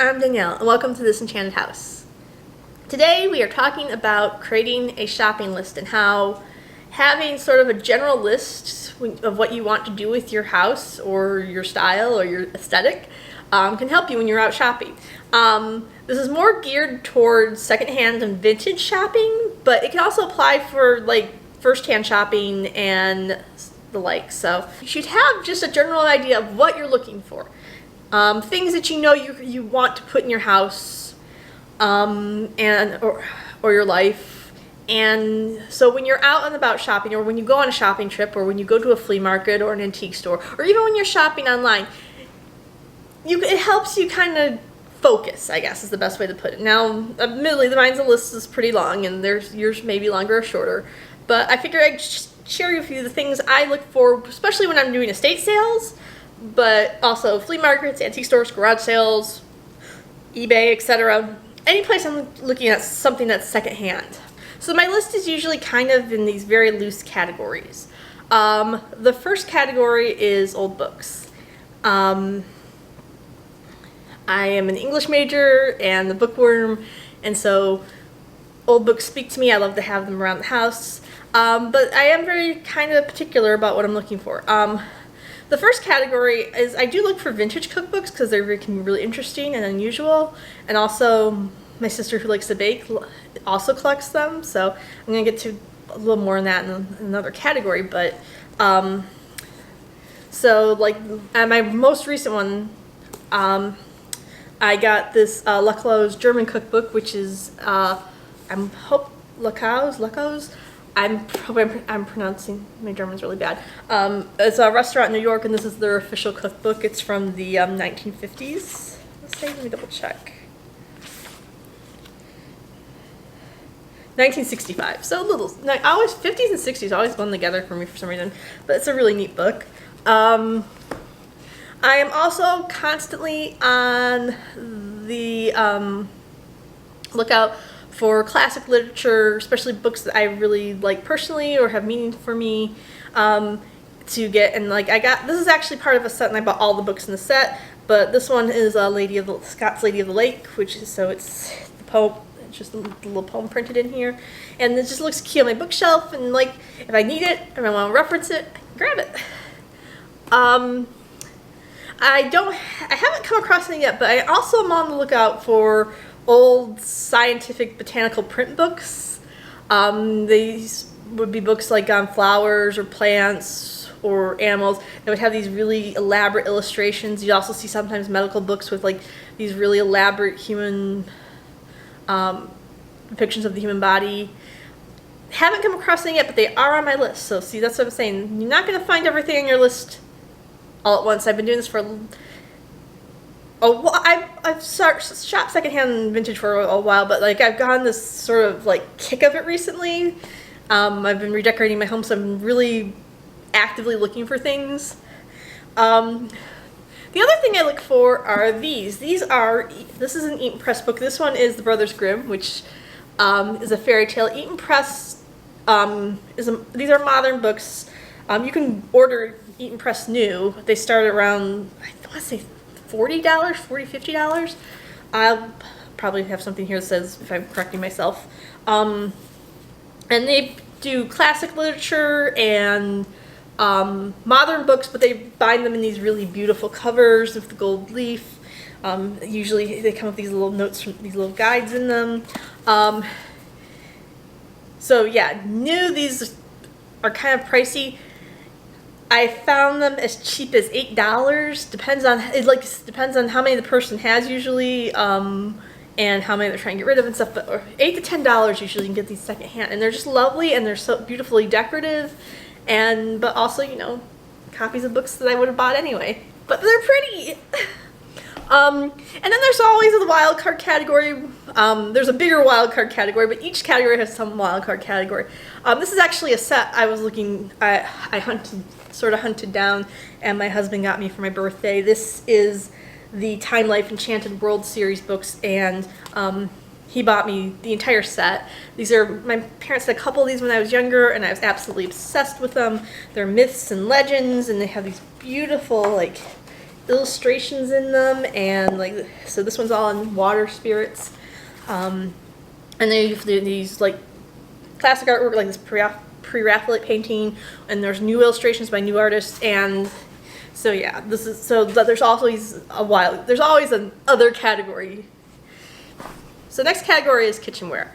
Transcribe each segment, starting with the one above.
I'm Danielle, and welcome to This Enchanted House. Today we are talking about creating a shopping list and how having sort of a general list of what you want to do with your house or your style or your aesthetic can help you when you're out shopping. This is more geared towards secondhand and vintage shopping, but it can also apply for like first-hand shopping and the like. So you should have just a general idea of what you're looking for. Things that you know you want to put in your house or your life. And so when you're out and about shopping, or when you go on a shopping trip, or when you go to a flea market or an antique store, or even when you're shopping online, it helps you kind of focus, I guess is the best way to put it. Now, admittedly, mine's list is pretty long, and yours may be longer or shorter, but I figure I'd share with you the things I look for, especially when I'm doing estate sales, but also flea markets, antique stores, garage sales, eBay, etc. Any place I'm looking at something that's secondhand. So my list is usually kind of in these very loose categories. The first category is old books. I am an English major and a bookworm, and so old books speak to me. I love to have them around the house, but I am very kind of particular about what I'm looking for. The first category is I do look for vintage cookbooks because they can be really interesting and unusual, and also my sister who likes to bake also collects them, so I'm going to get to a little more on that in another category. But so like my most recent one, I got this Lucklow's German cookbook, which is Lucko's. I'm pronouncing my German's really bad. It's a restaurant in New York, and this is their official cookbook. It's from the 1950s. Let me double check. 1965. So always 50s and 60s always blend together for me for some reason, but it's a really neat book. I am also constantly on the lookout for classic literature, especially books that I really like personally or have meaning for me to get. And like this is actually part of a set, and I bought all the books in the set. But this one is Scott's Lady of the Lake, it's the poem. It's just a little poem printed in here, and it just looks cute on my bookshelf. And like if I need it, if I want to reference it, I can grab it. I haven't come across any yet, but I also am on the lookout for old scientific botanical print books. These would be books like on flowers or plants or animals that would have these really elaborate illustrations. You also see sometimes medical books with like these really elaborate human depictions of the human body. Haven't come across any yet, but they are on my list. So see, that's what I'm saying. You're not going to find everything on your list all at once. I've been doing this for I've shopped secondhand and vintage for a while, but like I've gotten this sort of like kick of it recently. I've been redecorating my home, so I'm really actively looking for things. The other thing I look for are these. This is an Eaton Press book. This one is The Brothers Grimm, which is a fairy tale. Eaton Press these are modern books. You can order Eaton Press new. They start around, I want to say $40, $50. I'll probably have something here that says if I'm correcting myself. And they do classic literature and modern books, but they bind them in these really beautiful covers with the gold leaf. Usually they come with these little notes, from these little guides in them. So yeah, these are kind of pricey. I found them as cheap as $8. Depends on how many the person has usually, and how many they're trying to get rid of and stuff. But $8 to $10 usually you can get these secondhand, and they're just lovely and they're so beautifully decorative, but also copies of books that I would have bought anyway. But they're pretty. And then there's always the wild card category. There's a bigger wild card category, but each category has some wild card category. This is actually a set I hunted down, and my husband got me for my birthday. This is the Time Life Enchanted World series books, and he bought me the entire set. My parents had a couple of these when I was younger, and I was absolutely obsessed with them. They're myths and legends, and they have these beautiful illustrations in them, and like, so this one's all in water spirits. And then you have these like classic artwork, like this pre-Raphaelite painting, and there's new illustrations by new artists, and so yeah, this is, so there's always there's always an other category. So next category is kitchenware.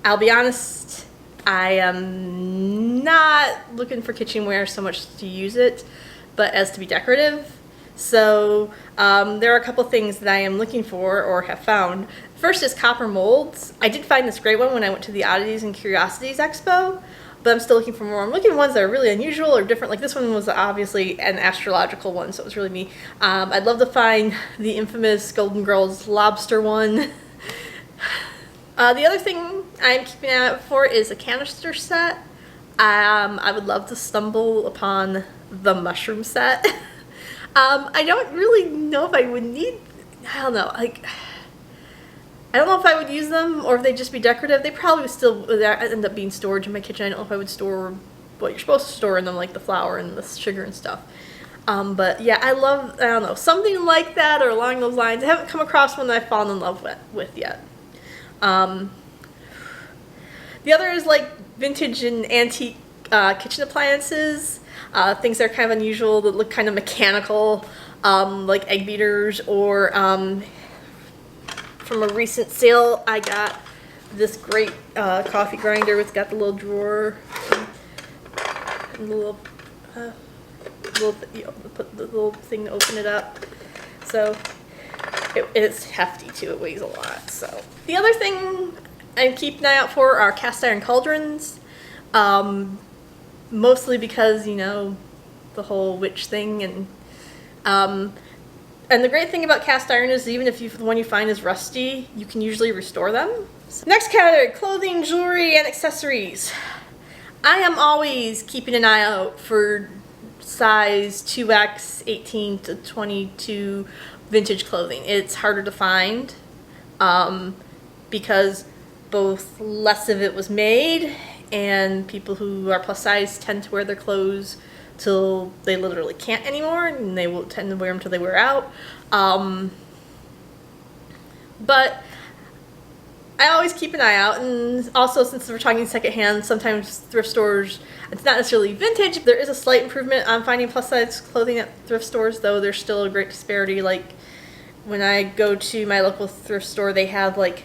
I'll be honest, I am not looking for kitchenware so much to use it, but as to be decorative. So there are a couple things that I am looking for or have found. First is copper molds. I did find this great one when I went to the Oddities and Curiosities Expo, but I'm still looking for more. I'm looking for ones that are really unusual or different. Like this one was obviously an astrological one, so it was really me. I'd love to find the infamous Golden Girls lobster one. The other thing I'm keeping an eye out for is a canister set. I would love to stumble upon the mushroom set. I don't really know if I would need, I don't know, like, I don't know if I would use them or if they'd just be decorative. They probably would still end up being storage in my kitchen. I don't know if I would store what you're supposed to store in them, like the flour and the sugar and stuff. But yeah, I don't know, something like that or along those lines. I haven't come across one that I've fallen in love with yet. The other is like vintage and antique kitchen appliances. Things that are kind of unusual, that look kind of mechanical, like egg beaters, or from a recent sale I got this great coffee grinder. It's got the little drawer and the put the little thing to open it up. So it's hefty too, it weighs a lot. So the other thing I'm keeping an eye out for are cast iron cauldrons. Mostly because, you know, the whole witch thing, and the great thing about cast iron is even if the one you find is rusty, you can usually restore them. So next category, clothing, jewelry, and accessories. I am always keeping an eye out for size 2X 18 to 22 vintage clothing. It's harder to find because both less of it was made, and people who are plus size tend to wear their clothes till they literally can't anymore, and they will tend to wear them till they wear out. But I always keep an eye out, and also since we're talking secondhand, sometimes thrift stores, it's not necessarily vintage. There is a slight improvement on finding plus size clothing at thrift stores, though there's still a great disparity. Like when I go to my local thrift store, they have like,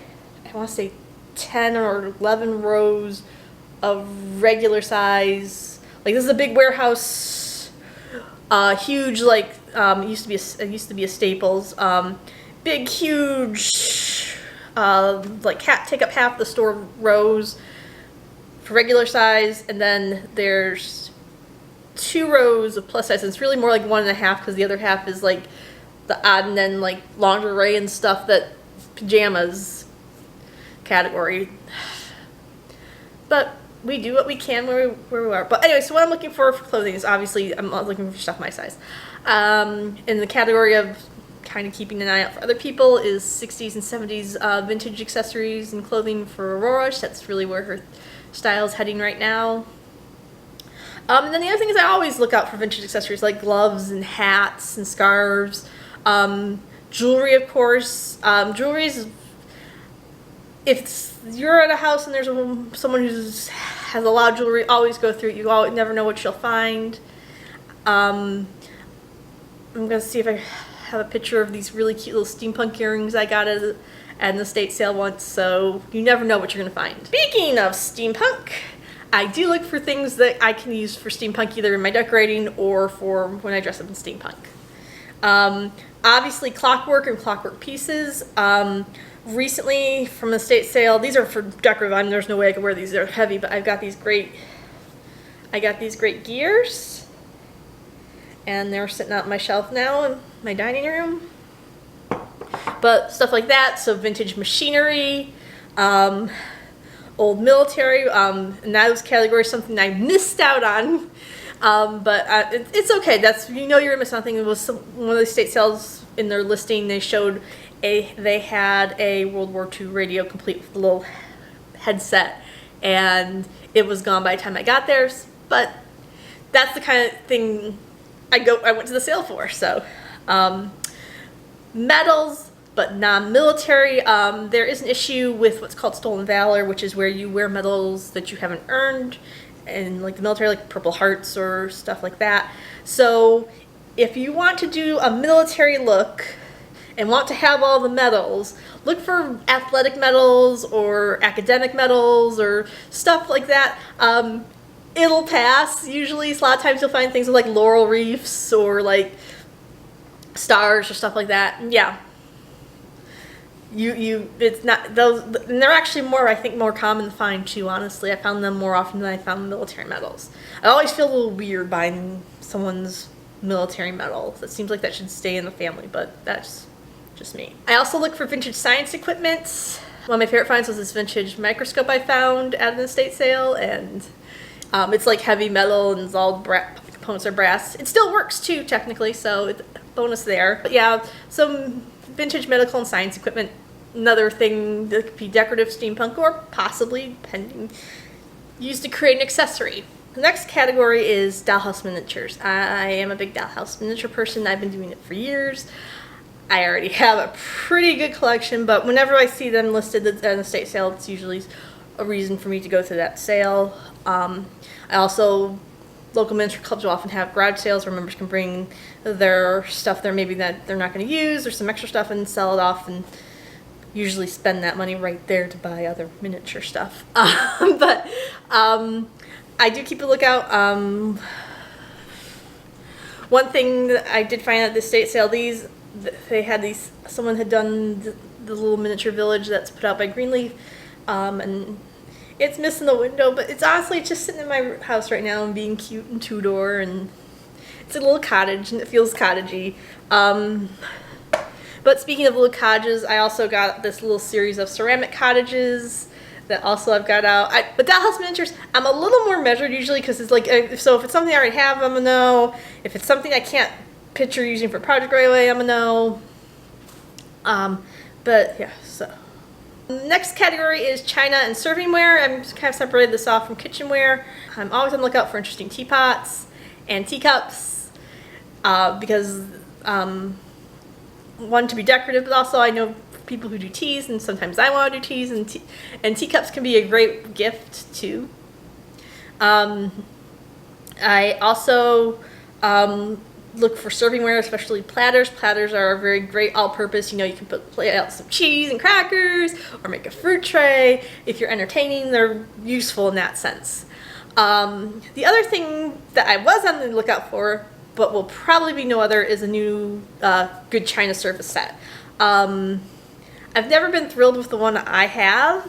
I want to say 10 or 11 rows of regular size, like this is a big warehouse, huge, like it used to be a Staples, big huge, like take up half the store rows for regular size, and then there's 2 rows of plus size, and it's really more like 1.5 because the other half is like the odd and then like lingerie and stuff, that pajamas category. But we do what we can where we are. But anyway, so what I'm looking for clothing is obviously I'm looking for stuff my size. In the category of kind of keeping an eye out for other people is 60s and 70s vintage accessories and clothing for Aurora. That's really where her style is heading right now. And then the other thing is I always look out for vintage accessories like gloves and hats and scarves. Jewelry, of course. Jewelry is, if you're at a house and there's someone who has a lot of jewelry, always go through it. You never know what you'll find. I'm going to see if I have a picture of these really cute little steampunk earrings I got at an estate sale once, so you never know what you're going to find. Speaking of steampunk, I do look for things that I can use for steampunk, either in my decorating or for when I dress up in steampunk. Obviously clockwork and clockwork pieces. Recently from a estate sale, these are for decorative. There's no way I could wear these, they're heavy, but I got these great gears, and they're sitting out on my shelf now in my dining room. But stuff like that, so vintage machinery, old military, and those categories, something I missed out on. But it's okay. That's, you know, you're gonna miss something. It was one of the estate sales in their listing. They showed they had a World War II radio complete with a little headset, and it was gone by the time I got there. But that's the kind of thing I went to the sale for. So Medals, but non-military. There is an issue with what's called stolen valor, which is where you wear medals that you haven't earned, and like the military, like Purple Hearts or stuff like that. So if you want to do a military look and want to have all the medals, look for athletic medals or academic medals or stuff like that. It'll pass usually. So a lot of times you'll find things with like laurel wreaths or like stars or stuff like that. And yeah, it's not those, and they're actually more, I think, more common to find too. Honestly, I found them more often than I found military medals. I always feel a little weird buying someone's military medal. It seems like that should stay in the family, but that's just me. I also look for vintage science equipment. One of my favorite finds was this vintage microscope I found at an estate sale, and it's like heavy metal and it's all components are brass. It still works too, technically, so it's a bonus there. But yeah, some vintage medical and science equipment. Another thing that could be decorative, steampunk, or possibly pending, used to create an accessory. The next category is dollhouse miniatures. I am a big dollhouse miniature person. I've been doing it for years. I already have a pretty good collection, but whenever I see them listed at an estate sale, it's usually a reason for me to go to that sale. I also, local miniature clubs will often have garage sales where members can bring their stuff there maybe that they're not going to use or some extra stuff and sell it off, and usually spend that money right there to buy other miniature stuff. But I do keep a lookout. One thing that I did find at the estate sale, they had these, someone had done the little miniature village that's put out by Greenleaf, and it's missing the window, but it's honestly just sitting in my house right now and being cute and two-door, and it's a little cottage and it feels cottagey. But speaking of little cottages, I also got this little series of ceramic cottages that also I've got out. But dollhouse miniatures, I'm a little more measured usually, because it's like, so if it's something I already have, I'm gonna know. If it's something I can't picture using for a project right away, I'm gonna know. But yeah, so. Next category is china and servingware. I'm just kind of separated this off from kitchenware. I'm always on the lookout for interesting teapots and teacups, because one, to be decorative, but also I know people who do teas, and sometimes I want to do teas, and teacups can be a great gift too. I also look for servingware, especially platters. Platters are a very great all-purpose. You know, you can lay out some cheese and crackers, or make a fruit tray. If you're entertaining, they're useful in that sense. The other thing that I was on the lookout for, but will probably be no other, is a new good china service set. I've never been thrilled with the one I have,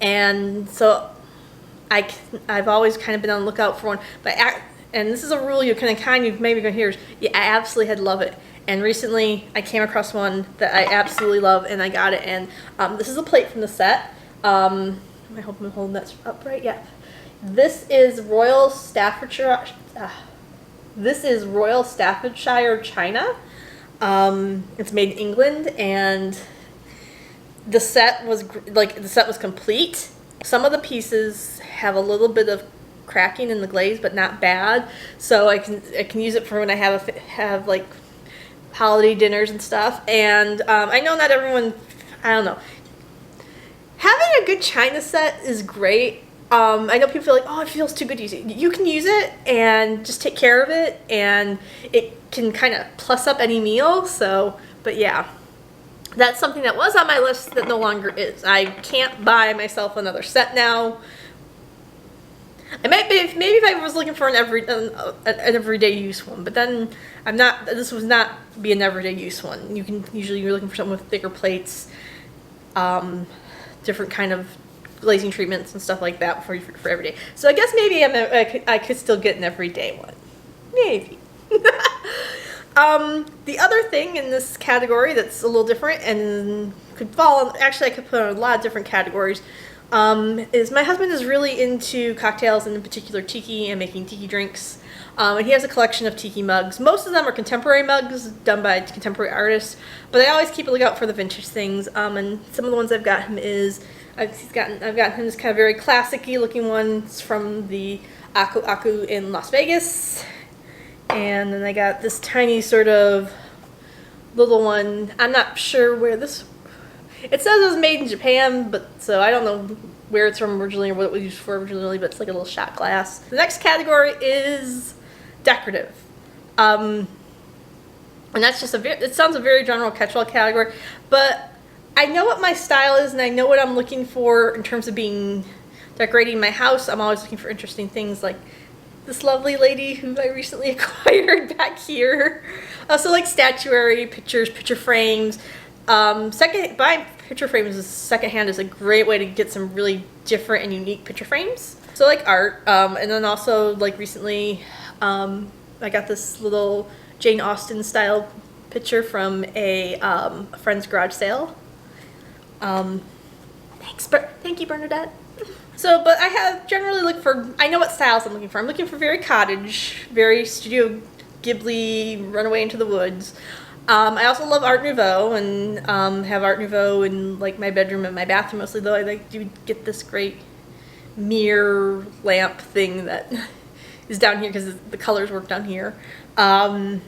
and so I've always kind of been on the lookout for one. But and this is a rule you you maybe gonna hear is, yeah, I absolutely had to love it. And recently I came across one that I absolutely love, and I got it. And this is a plate from the set. I hope I'm holding that up right. Yeah, this is Royal Staffordshire. This is Royal Staffordshire china. It's made in England, and the set was complete. Some of the pieces have a little bit of cracking in the glaze, but not bad. So I can use it for when I have like holiday dinners and stuff. And I know not everyone, I don't know. Having a good china set is great. I know people feel like, oh, it feels too good to use it. You can use it and just take care of it, and it can kind of plus up any meal. So, but yeah, that's something that was on my list that no longer is. I can't buy myself another set now. I might be, maybe if I was looking for an everyday use one, but then I'm not. This was not be an everyday use one. You're looking for something with thicker plates, different kind of glazing treatments and stuff like that for every day. So I guess maybe I could still get an everyday one. Maybe. The other thing in this category that's a little different and could fall on, actually I could put on a lot of different categories, is my husband is really into cocktails, and in particular tiki, and making tiki drinks. And he has a collection of tiki mugs. Most of them are contemporary mugs done by contemporary artists, but I always keep a lookout for the vintage things. And some of the ones I've got him is, I've gotten him this kind of very classic-y looking ones from the Aku Aku in Las Vegas. And then I got this tiny sort of little one. I'm not sure where this, it says it was made in Japan, but so I don't know where it's from originally or what it was used for originally, but it's like a little shot glass. The next category is decorative. And that's just it sounds a very general catch-all category, but I know what my style is and I know what I'm looking for in terms of decorating my house. I'm always looking for interesting things like this lovely lady who I recently acquired back here. Also like statuary, pictures, picture frames. Buying picture frames secondhand is a great way to get some really different and unique picture frames. So like art, and then also like recently I got this little Jane Austen style picture from a friend's garage sale. Thank you, Bernadette. So, but I have generally I know what styles I'm looking for. I'm looking for very cottage, very Studio Ghibli, Runaway into the Woods. I also love Art Nouveau and have Art Nouveau in like my bedroom and my bathroom mostly, though I do get this great mirror lamp thing that is down here because the colors work down here. I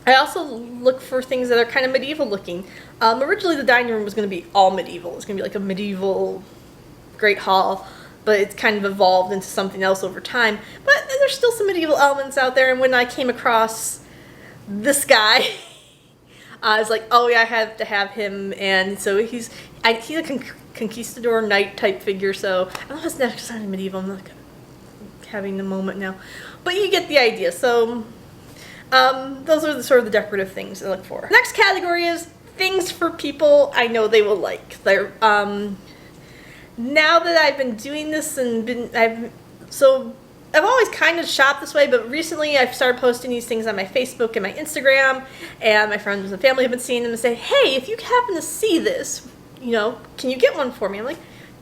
also look for things that are kind of medieval looking. Originally the dining room was going to be all medieval. It's going to be like a medieval great hall, but it's kind of evolved into something else over time. But there's still some medieval elements out there, and when I came across this guy, I was like, oh yeah, I have to have him. And so he's a conquistador knight type figure, so I don't know if it's necessarily medieval. I'm not having the moment now, but you get the idea. So those are sort of the decorative things I look for. Next category is things for people I know they will like. They're now that I've been doing this and I've always kind of shopped this way, but recently I've started posting these things on my Facebook and my Instagram, and my friends and family have been seeing them and say, hey, if you happen to see this, can you get one for me? I'm like,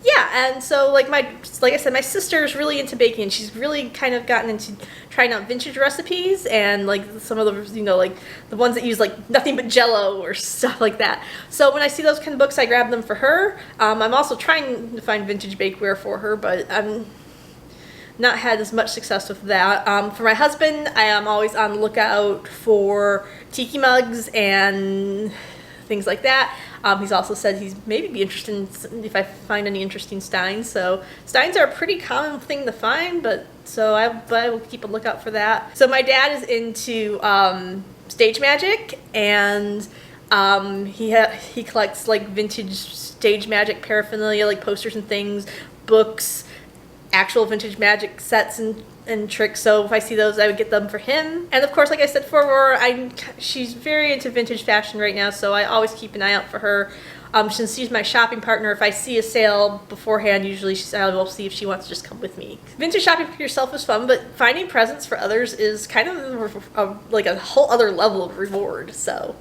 yeah. And so like I said, my sister's really into baking, and she's really kind of gotten into trying out vintage recipes and like some of the, like the ones that use like nothing but Jell-O or stuff like that. So when I see those kind of books, I grab them for her. I'm also trying to find vintage bakeware for her, but I'm not had as much success with that. For my husband, I am always on the lookout for tiki mugs and things like that. He's also said he's maybe be interested in if I find any interesting steins. So steins are a pretty common thing to find, but I will keep a lookout for that. So my dad is into stage magic, and he collects like vintage stage magic paraphernalia, like posters and things, books, actual vintage magic sets and tricks. So if I see those, I would get them for him. And of course, like I said before, she's very into vintage fashion right now, so I always keep an eye out for her. Since she's my shopping partner, if I see a sale beforehand, usually I will see if she wants to just come with me. Vintage shopping for yourself is fun, but finding presents for others is kind of like a whole other level of reward. So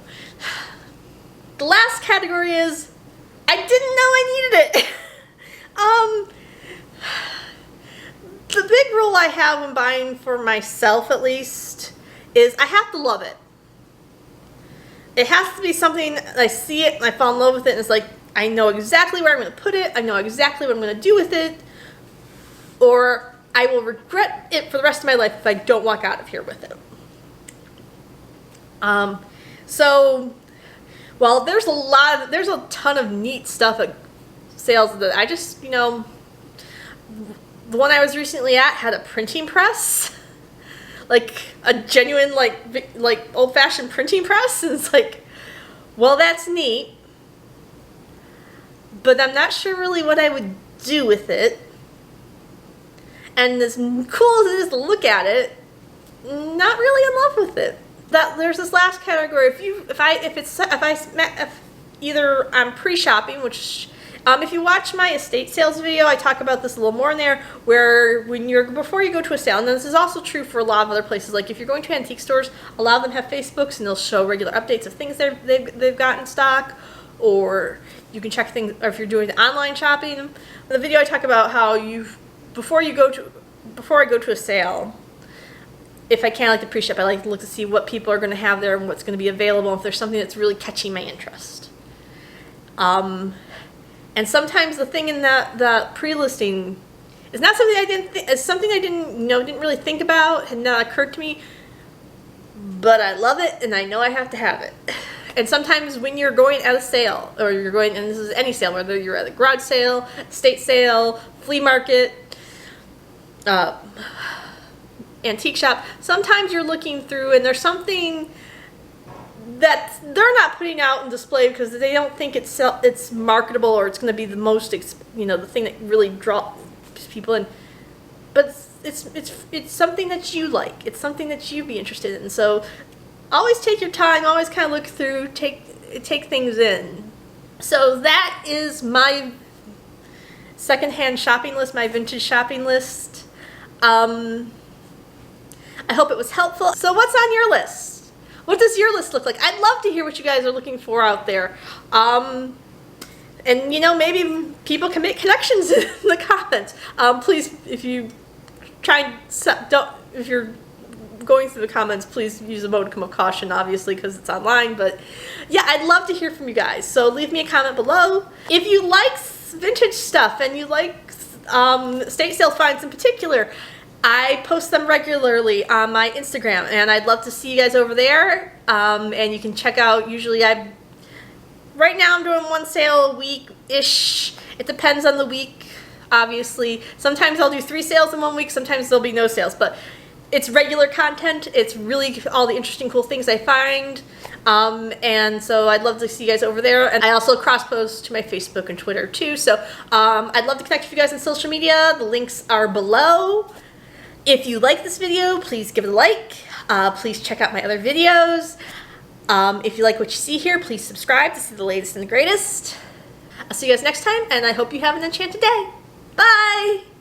the last category is I didn't know I needed it. The big rule I have when buying for myself, at least, is I have to love it. It has to be something, I see it and I fall in love with it, and it's like, I know exactly where I'm going to put it, I know exactly what I'm going to do with it, or I will regret it for the rest of my life if I don't walk out of here with it. So, well, there's a ton of neat stuff at sales that I just, the one I was recently at had a printing press, like a genuine, like old-fashioned printing press. And it's like, well, that's neat, but I'm not sure really what I would do with it. And as cool as it is to look at it, not really in love with it. There's this last category. If either I'm pre-shopping, which. If you watch my estate sales video, I talk about this a little more in there, where before you go to a sale, and this is also true for a lot of other places, like if you're going to antique stores, a lot of them have Facebooks, and they'll show regular updates of things they've got in stock, or you can check things, or if you're doing online shopping. In the video I talk about how before I go to a sale, if I can, I like to pre-shop, I like to look to see what people are going to have there and what's going to be available, if there's something that's really catching my interest. And sometimes the thing in the pre-listing is not something I didn't really think about, had not occurred to me. but I love it and I know I have to have it. And sometimes when you're going at a sale, or you're going, and this is any sale, whether you're at a garage sale, estate sale, flea market, antique shop, sometimes you're looking through and there's something that they're not putting out in display because they don't think it's marketable or it's going to be the most, the thing that really draws people in. But it's something that you like. It's something that you'd be interested in. So always take your time. Always kind of look through, take things in. So that is my secondhand shopping list, my vintage shopping list. I hope it was helpful. So what's on your list? What does your list look like? I'd love to hear what you guys are looking for out there. And maybe people can make connections in the comments. Please, if you're going through the comments, please use a modicum of caution, obviously, because it's online. But yeah, I'd love to hear from you guys. So leave me a comment below. If you like vintage stuff and you like estate sale finds in particular, I post them regularly on my Instagram, and I'd love to see you guys over there. And you can check out, usually right now I'm doing one sale a week-ish. It depends on the week, obviously. Sometimes I'll do 3 sales in one week, sometimes there'll be no sales, but it's regular content. It's really all the interesting, cool things I find. And so I'd love to see you guys over there. And I also cross-post to my Facebook and Twitter too. So I'd love to connect with you guys on social media. The links are below. If you like this video, please give it a like. Please check out my other videos. If you like what you see here, please subscribe to see the latest and the greatest. I'll see you guys next time, and I hope you have an enchanted day. Bye!